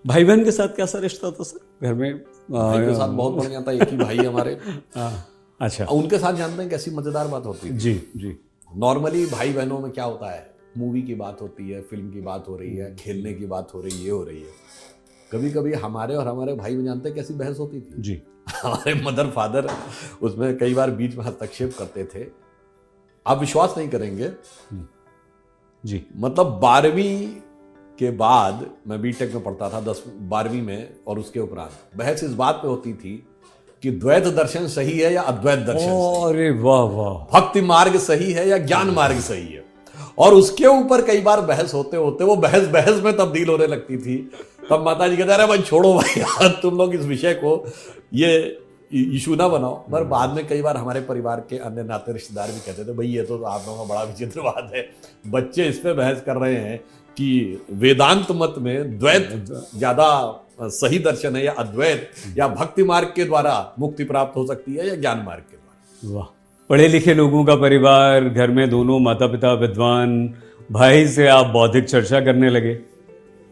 भाई बहन के साथ कैसा रिश्ता था सर घर में? भाई के साथ बहुत बढ़िया था, एक ही भाई है हमारे। अच्छा। उनके साथ जानते हैं कैसी मजेदार बात होती है? जी जी। नॉर्मली भाई बहनों में क्या होता है, मूवी की बात होती है, फिल्म की बात हो रही है, खेलने की बात हो रही है, ये हो रही है। कभी कभी हमारे और हमारे भाई में जानते हैं कैसी बहस होती थी जी। हमारे मदर फादर उसमें कई बार बीच में हस्तक्षेप करते थे। आप विश्वास नहीं करेंगे जी। मतलब 12वीं के बाद मैं बीटेक में पढ़ता था, 12वीं में, और उसके उपरांत बहस इस बात पे होती थी कि द्वैत दर्शन सही है या अद्वैत दर्शन सही है, अरे वाह वाह, भक्ति मार्ग सही है या ज्ञान मार्ग सही है। और उसके ऊपर कई बार बहस होते होते वो बहस बहस में तब्दील होने लगती थी। तब माता जी कहते अरे भाई छोड़ो भाई यार, तुम लोग इस विषय को ये इशू ना बनाओ। पर बाद में कई बार हमारे परिवार के अन्य नाते रिश्तेदार भी कहते थे भाई ये तो आप लोगों का बड़ा विचित्र बात है, बच्चे इस पे बहस कर रहे हैं कि वेदांत मत में द्वैत ज्यादा सही दर्शन है या अद्वैत, या भक्ति मार्ग के द्वारा मुक्ति प्राप्त हो सकती है या ज्ञान मार्ग के द्वारा। वाह, पढ़े लिखे लोगों का परिवार, घर में दोनों माता पिता विद्वान, भाई से आप बौद्धिक चर्चा करने लगे।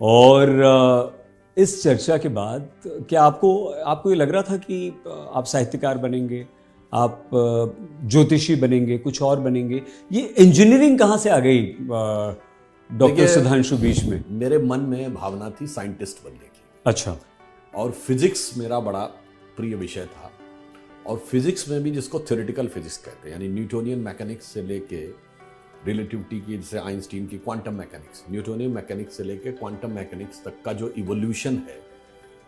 और इस चर्चा के बाद क्या आपको ये लग रहा था कि आप साहित्यकार बनेंगे, आप ज्योतिषी बनेंगे, कुछ और बनेंगे? ये इंजीनियरिंग कहाँ से आ गई डॉक्टर सुधांशु बीच में? मेरे मन में भावना थी साइंटिस्ट बनने की। अच्छा। और फिजिक्स मेरा बड़ा प्रिय विषय था। और फिजिक्स में भी जिसको थ्योरेटिकल फिजिक्स कहते हैं, यानी न्यूटोनियन मैकेनिक्स से लेके रिलेटिविटी की, जैसे आइंस्टीन की क्वांटम मैकेनिक्स, न्यूटोनियन मैकेनिक्स से लेके क्वांटम मैकेनिक्स तक का जो इवोल्यूशन है,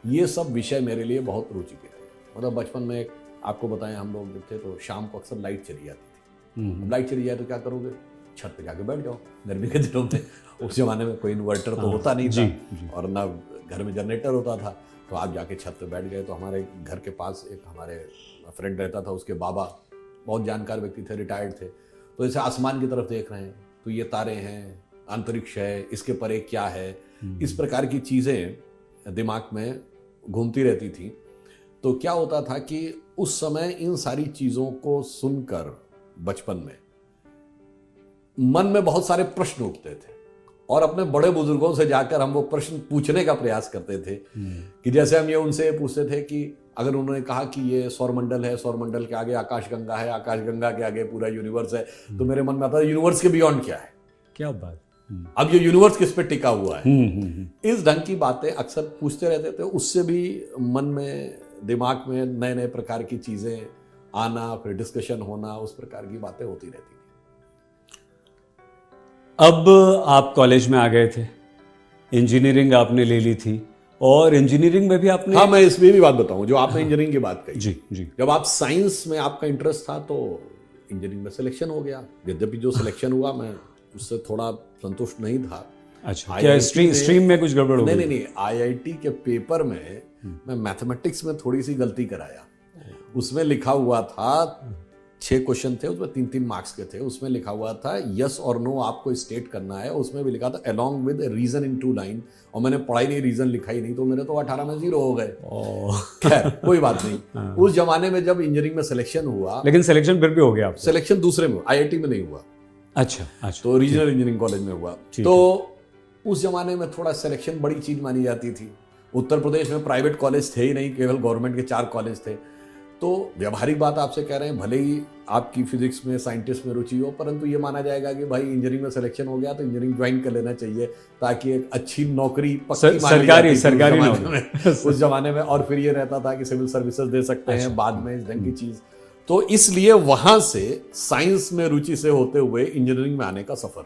ये सब विषय मेरे लिए बहुत रुचि के थे। मतलब बचपन में आपको बताएं, हम लोग जब थे तो शाम को अक्सर लाइट चली जाती थी। लाइट चली जाए तो क्या करोगे? छत पे जाके बैठ जाओ। गर्मी के दिनों में उस जमाने में कोई इन्वर्टर तो होता नहीं था और ना घर में जनरेटर होता था, तो आप जाके छत पे बैठ गए। तो हमारे घर के पास एक हमारे फ्रेंड रहता था, उसके बाबा बहुत जानकार व्यक्ति थे, रिटायर्ड थे। तो जैसे आसमान की तरफ देख रहे हैं तो ये तारे हैं, अंतरिक्ष है, इसके परे क्या है, इस प्रकार की चीज़ें दिमाग में घूमती रहती थी। तो क्या होता था कि उस समय इन सारी चीज़ों को सुनकर बचपन में मन में बहुत सारे प्रश्न उठते थे और अपने बड़े बुजुर्गों से जाकर हम वो प्रश्न पूछने का प्रयास करते थे। कि जैसे हम ये उनसे पूछते थे कि अगर उन्होंने कहा कि ये सौरमंडल है, सौरमंडल के आगे आकाशगंगा है, आकाशगंगा के आगे पूरा यूनिवर्स है, तो मेरे मन में आता है यूनिवर्स के बियॉन्ड क्या है? क्या बात। अब ये यूनिवर्स किस पे टिका हुआ है? इस ढंग की बातें अक्सर पूछते रहते थे। उससे भी मन में, दिमाग में नए नए प्रकार की चीजें आना, फिर डिस्कशन होना, उस प्रकार की बातें होती रहती थी। अब आप कॉलेज में आ गए थे, इंजीनियरिंग आपने ले ली थी, और इंजीनियरिंग में भी आपने, हाँ, मैं इसमें भी बात बताऊं जो आपने इंजीनियरिंग की बात कही। जी जी। जब आप साइंस में आपका इंटरेस्ट था तो इंजीनियरिंग में सिलेक्शन हो गया। यद्यपि जो सिलेक्शन हुआ मैं उससे थोड़ा संतुष्ट नहीं था। अच्छा, क्या स्ट्रीम में कुछ गड़बड़ हो गई? नहीं, आईआईटी के पेपर में मैं मैथमेटिक्स में थोड़ी सी गलती कराया। उसमें लिखा हुआ था 6 क्वेश्चन थे, उसमें 3-3 मार्क्स के थे। उसमें लिखा हुआ था यस और नो आपको स्टेट करना है। उसमें भी लिखा था along with reason in 2 line, और मैंने पढ़ाई नहीं, रीजन लिखा ही नहीं, तो मेरे तो 18 में 0 हो गए। खैर कोई बात नहीं। उस जमाने में जब इंजीनियरिंग में सिलेक्शन हुआ, लेकिन सिलेक्शन फिर भी हो गया आपका? सिलेक्शन दूसरे में, आईआईटी में नहीं हुआ। अच्छा, तो रीजनल इंजीनियरिंग कॉलेज में हुआ। तो उस जमाने में थोड़ा सिलेक्शन बड़ी चीज मानी जाती थी। उत्तर प्रदेश में प्राइवेट कॉलेज थे ही नहीं, केवल गवर्नमेंट के 4 कॉलेज थे। तो व्यावहारिक बात आपसे कह रहे हैं, भले ही आपकी फिजिक्स में, साइंटिस्ट में रुचि हो, परंतु ये माना जाएगा कि भाई इंजीनियरिंग में सिलेक्शन हो गया तो इंजीनियरिंग ज्वाइन कर लेना चाहिए, ताकि एक अच्छी नौकरी सरकारी उस जमाने में। और फिर ये रहता था कि सिविल सर्विसेज दे सकते हैं बाद में, इस ढंग की चीज। तो इसलिए वहां से साइंस में रुचि से होते हुए इंजीनियरिंग में आने का सफर